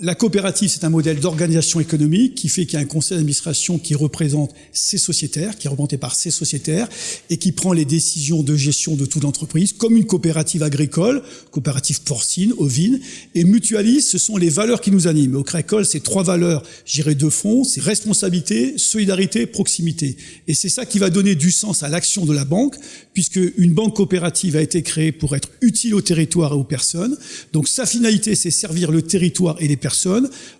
la coopérative, c'est un modèle d'organisation économique qui fait qu'il y a un conseil d'administration qui représente ses sociétaires, qui est représenté par ses sociétaires et qui prend les décisions de gestion de toute l'entreprise, comme une coopérative agricole, coopérative porcine, ovine, et mutualiste, ce sont les valeurs qui nous animent. Au Crédit Agricole, c'est 3 valeurs, je dirais, de fond, c'est responsabilité, solidarité, proximité. Et c'est ça qui va donner du sens à l'action de la banque, puisque une banque coopérative a été créée pour être utile au territoire et aux personnes. Donc sa finalité, c'est servir le territoire et les personnes.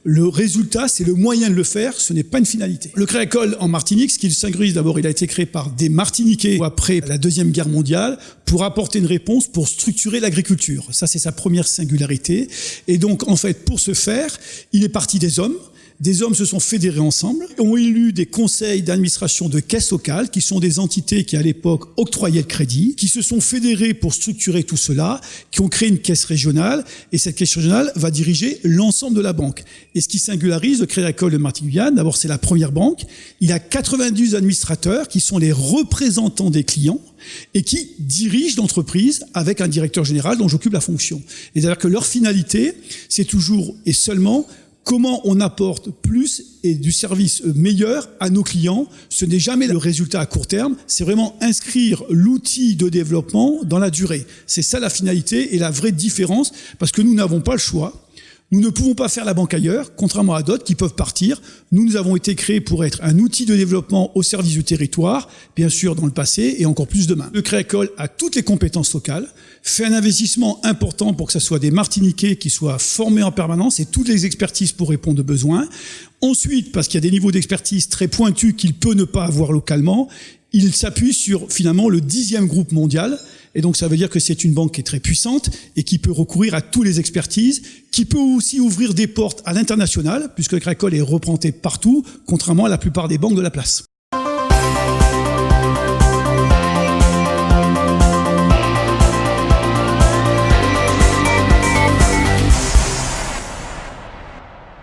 Le résultat, c'est le moyen de le faire, ce n'est pas une finalité. Le Crédit Agricole en Martinique, ce qui le singulier, d'abord, il a été créé par des Martiniquais après la Deuxième Guerre mondiale pour apporter une réponse pour structurer l'agriculture. Ça, c'est sa première singularité. Et donc, en fait, pour ce faire, il est parti des hommes. Des hommes se sont fédérés ensemble, ont élu des conseils d'administration de caisses locales, qui sont des entités qui, à l'époque, octroyaient le crédit, qui se sont fédérés pour structurer tout cela, qui ont créé une caisse régionale, et cette caisse régionale va diriger l'ensemble de la banque. Et ce qui singularise le Crédit Agricole de Martinique-Guyane, d'abord, c'est la première banque. Il a 92 administrateurs qui sont les représentants des clients et qui dirigent l'entreprise avec un directeur général dont j'occupe la fonction. Et c'est-à-dire que leur finalité, c'est toujours et seulement comment on apporte plus et du service meilleur à nos clients. Ce n'est jamais le résultat à court terme, c'est vraiment inscrire l'outil de développement dans la durée. C'est ça la finalité et la vraie différence, parce que nous n'avons pas le choix. Nous ne pouvons pas faire la banque ailleurs, contrairement à d'autres qui peuvent partir. Nous avons été créés pour être un outil de développement au service du territoire, bien sûr dans le passé et encore plus demain. Le Crédit Agricole a toutes les compétences locales, fait un investissement important pour que ce soit des Martiniquais qui soient formés en permanence et toutes les expertises pour répondre aux besoins. Ensuite, parce qu'il y a des niveaux d'expertise très pointus qu'il peut ne pas avoir localement, il s'appuie sur finalement le 10e groupe mondial. Et donc ça veut dire que c'est une banque qui est très puissante et qui peut recourir à toutes les expertises, qui peut aussi ouvrir des portes à l'international, puisque le Crédit Agricole est représenté partout, contrairement à la plupart des banques de la place.